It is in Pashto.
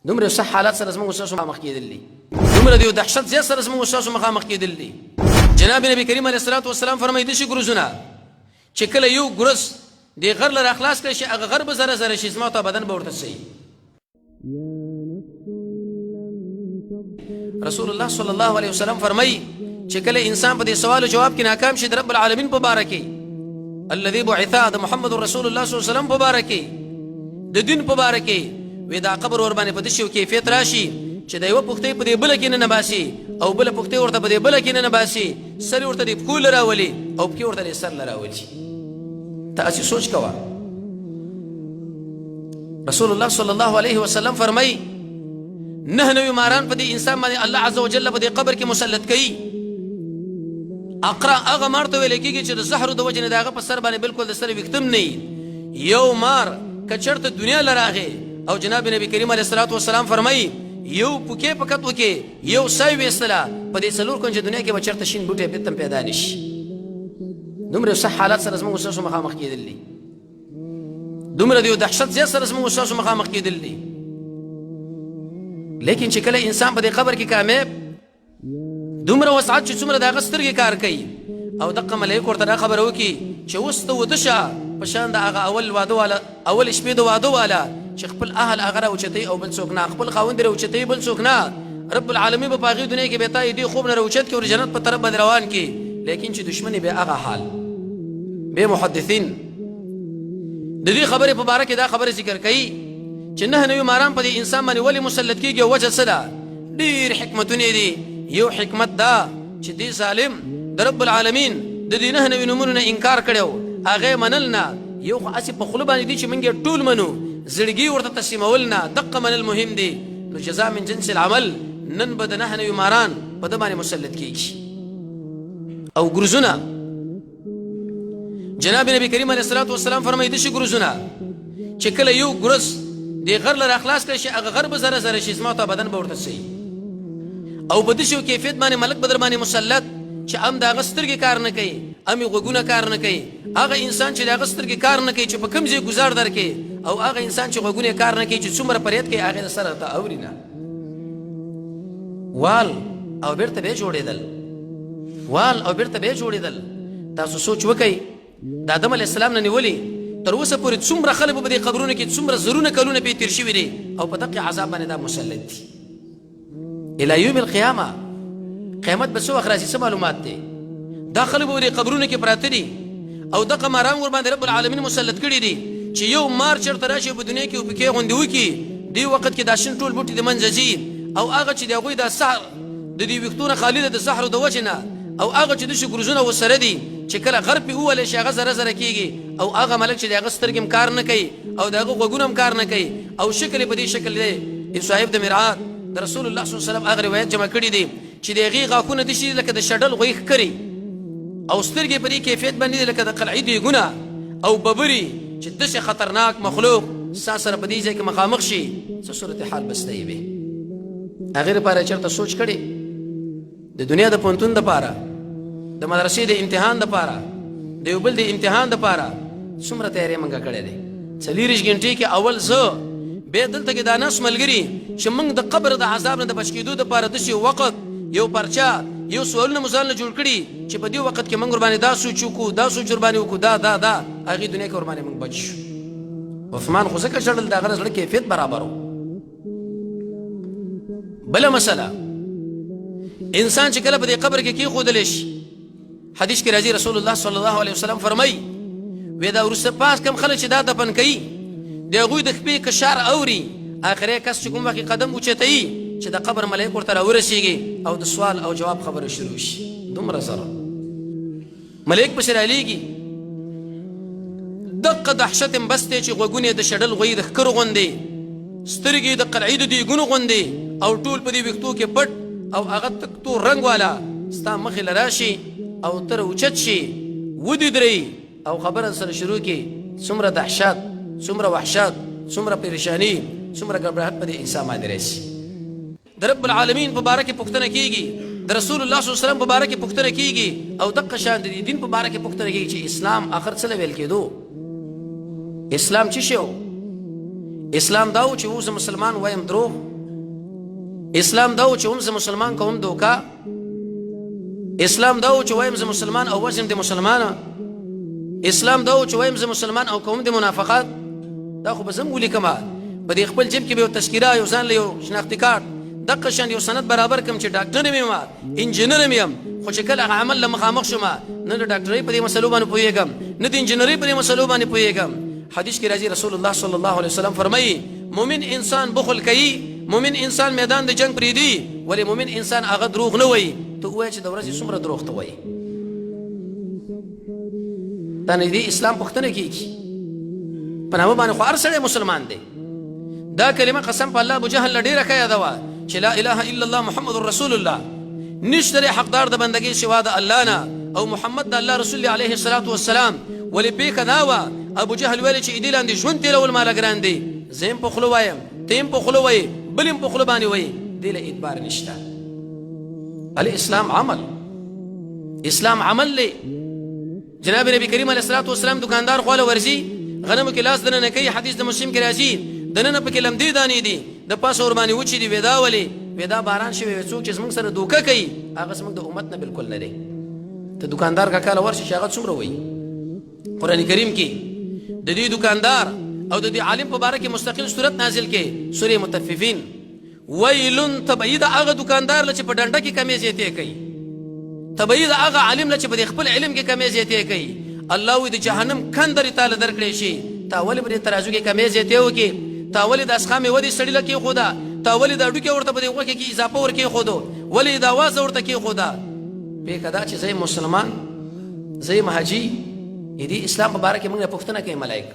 دومره صح حالات سره زموږ استاد مخ کېدل دي دومره دی دهشت زیات سره زموږ استاد مخ کېدل دي جناب نبی کریم علیه الصلاه والسلام فرمایي د شي ګروزونه چې کله یو ګروز دی غر لر اخلاص کړي شي هغه غر به زره زره شي زما ته بدن به ورته شي رسول الله صلی الله علیه وسلم فرمایي چې کله انسان په دې سوال او جواب کې ناکام شي د رب العالمین په باره کې الذي بعث محمد رسول الله صلی الله علیه وسلم په باره کې د دین په باره کې وې دا قبر ور باندې پدې شو کیفیت راشي چې دا یو پختې په دې بل کې نه باسي او بل پختې ورته په دې بل کې نه باسي سر ورته دې کول راولي او کې ورته سر راولي تاسو سوچ کوا رسول الله صلی الله علیه وسلم فرمای نه نوې ماران په دې انسان باندې الله عز وجل په دې قبر کې مسلط کړي اقرا هغه مرته ویل کېږي چې د زهر د وجنه داغه په سر باندې بالکل د سر وکتم نه یو مار کچرته دنیا لراغه او جناب نبی کریم علیه الصلاه والسلام فرمایي یو پوکې پکت وکې یو سای وېستله په دې څلور کنجه دنیا کې بچرته شین بوټي پیتم پیدا نشي دومره صح حالات سره زموږ استاد مخامخ کېدل دي دومره دی دهشت زیات سره زموږ استاد مخامخ کېدل دي لیکن چې کله انسان په دې قبر کې کامیاب دومره وسعت چې څومره د سترګې کار کوي او دغه ملایکو ورته دا خبره وکي چې وسته ودشه په شان د هغه اول واده والا اول شپې د واده والا چې خپل اهل هغه راوچتي او بل څوک نه خپل خاوند راوچتي بل څوک نه رب العالمین په باغی دنیا کې به تای دی خوب نه راوچت کې او جنت په طرف باندې روان کې لیکن چې دشمنی به هغه حال به محدثین د دې خبرې په باره کې دا خبره ذکر کړي چې نه نوې ماران په دې انسان باندې ولی مسلط کېږي او وجه څه ده ډېر حکمتونه دي یو حکمت دا چې دې ظالم د رب العالمین د دې نه نوې نمونو نه انکار کړو هغه منل نه یو خو اسی په خله باندې دي چې موږ ټول منو زړګي ورته تسلیمولنا دقه من المهم دي نو جزاء من جنس العمل نن بد نه نوې ماران په د باندې مسلط کېږي او ګرزونه جناب نبی کریم علیه الصلاه والسلام فرمایي د شي ګرزونه چې کله یو ګرز دی غر لر اخلاص کړي شي هغه غر به زره زره شي زما ته بدن به ورته شي او په دې شو کیفیت باندې ملک بدر باندې مسلط چې ام دا غسترګي کار نه کوي امي غوګونه کار نه کوي هغه انسان چې دا غسترګي کار نه کوي چې په کوم ځای گزار درکې او هغه انسان چې غوګونه کار نه کوي چې څومره پریت کوي هغه سره ته اورینه وال او بیرته به جوړېدل وال او بیرته به جوړېدل تاسو سوچ وکئ د آدم علیه السلام نه نیولې تر اوسه پورې څومره خلک په دې قبرونو کې څومره زرونه کلونه پې تېر شوي دي او په دقې عذاب باندې دا مسلط دي الی یوم القیامه قیامت به څه وخت راشي څه معلومات دی دا خلک به دې قبرونو کې پراته دي او دغه ماران ور باندې رب العالمین مسلط کړي دي چې یو مار چېرته راشي په دنیا کې پکې غوندې وکړي دې وخت کې دا شین ټول بوټي د منځه ځي او هغه چې د هغوی دا سحر د دې ویښتونه خالي ده د سحرو د وجې نه او هغه چې داسې ګروزونه ورسره دي چې کله غر پې ووهلی شي هغه زره زره کېږي او هغه ملک چې د هغه سترګې هم کار نه کوي او د هغه غوږونه هم کار نه کوي او شکل یې په دې شکل دی صاحب د مرعات د رسول الله صلی الله علیه وسلم هغه روایت جمع کړي دي چې د هغې غاښونه داسې لکه د شډل غوی ښکري او سترګې په دې کیفیت باندې دي لکه د قلعې دیګونه او ببري چې داسې خطرناک مخلوق ستا سره په دې ځای کې مخامخ شي څه صورت حال بسته یې وي هغې لپاره چېرته سوچ کړې د دنیا د پوهنتون دپاره د مدرسې د امتحان دپاره د یو بل د امتحان دپاره څومره تیاری موږ کړی دی 40 غنټې کې اول زه بیا دلته کې دا ناس ملګري چې موږ د قبر د عذاب نه د بچ کېدو دپاره داسې وقت یو پرچه یو سوالونه مو ځان له جوړ کړي چې په دې وخت کې موږ ورباندې دا سوچ وکړو دا سوچ ورباندې وکړو دا هغې دنیا کې ورباندې موږ بچ شو عثمان خو ځکه ژړل د هغه زړه کیفیت برابر و بله مسله انسان چې کله په دې قبر کې کېښودلی شي حدیث کې راځي رسول الله صلی الله علیه وسلم فرمایي وی دا وروسته پاس کم خلک چې دا دفن کوي د هغوی د خپې کشار اوري آخری کس چې کوم وخت قدم اوچتوي چې د قبر ملایک ورته راورسېږي او د سوال او جواب خبره شروع شي دومره زره ملایک پسې رالیږي دقه دهشت هم بس دی چې غوږونه د شډل غوی د ښکرو غوندې سترګې د قلعې د دیګونو غوندې او ټول په دې ویښتو کې پټ او هغه تک تور رنګ والا ستا مخې له راشي او تر اوچت شي ودې درې او خبره سره شروع کړي څومره دهشت څومره وحشت څومره پریشانی څومره ګډوډ په دې انسان باندې راشي د رب العالمین په باره کې پوښتنه کېږي د رسول الله صلی الله علیه وسلم په باره کې پوښتنه کېږي او دقه شان د دین په باره کې پوښتنه کېږي چې اسلام آخر څه له ویل کېدو اسلام څه شی و اسلام دا و چې اوس مسلمان وایم دروغ اسلام دا و چې هم زه مسلمان کوم دوکا، اسلام دا و چې وایم زه مسلمان او وزم د مسلمانه، اسلام دا و چې وایم زه مسلمان او کوم د منافقات. دا خو به زه هم ولیکمه په دې خپل جیب کې به یو تذکیره، یو ځان له یو شناختي کارت دقه شان یو سند برابر کړم چې ډاکټر یم انجینر یم، خو چې کله هغه عمل له مخامخ شوم نه د ډاکټرۍ په دې مسلو باندې پوهېږم نه د انجینرۍ په دې مسلو باندې پوهېږم. حدیث کې راځي رسول الله صلی الله علیه وسلم فرمایي مؤمن انسان بخل کوي، مؤمن انسان میدان د جنگ پرېږدي، ولې مؤمن انسان هغه دروغ نه وایي. ته ووایه چې د ورځې څومره دروغ ته وایي. دا نه دې اسلام پوښتنه کېږي په نامه باندې خو هر سړی مسلمان دی. دا کلمه قسم په الله ابو جهل له ډېره ښه یادوه چې لا اله الا الله محمد رسول الله، نشته دی حقدار د بندګۍ سوا د الله نه او محمد د الله رسول علیه الصلاة والسلام. ولې پېښه دا وه ابو جهل ویل چې دې لاندې ژوند تېرول ماله ګران دی، زه هم په خوله وایم ته هم په خوله وایې بل هم په خوله باندې وایي، دې له اعتبار نشته. الاسلام عمل، اسلام عمل دی. جناب نبی کریم علیه الصلاة والسلام دکاندار خواله ورځي غنمو کې لاس دننه کوي، حدیث د مسلم کې راځي دننه پکې لمدې دانې دي د پاسه ور باندې وچې دي، ودا ولې ودا باران شوی څوک چې زموږ سره دوکه کوي هغه زموږ د امت نه بالکل نه دی. ته دکاندار کاکا له ورشي چې هغه څومره وایي. قرآن کریم کې د دې دکاندار او د دې عالم په باره کې مستقل صورت نازل کې سورې مطففین. ویل تبعید هغه دکاندار چې په ډنډه کې کمې زیاتې کوي، تبعید هغه عالم چې په خپل علم کې کمې زیاتې کوي. الله وی د جهنم کندرې تاله درکړې شي، تا ولې په دې ترازو کې کمې زیاتې وکړي، تا ولې د اسخامې ودې سړي له کېښوده، تا ولې د هډوکې ورته په دې غوښې کې اضافه ور کېښودو، ولې د آوازه ورته کېښوده. پېښه دا چې زه مسلمان، زه حاجي، دې اسلام په باره کې موږ نه پوښتنه کوي ملایک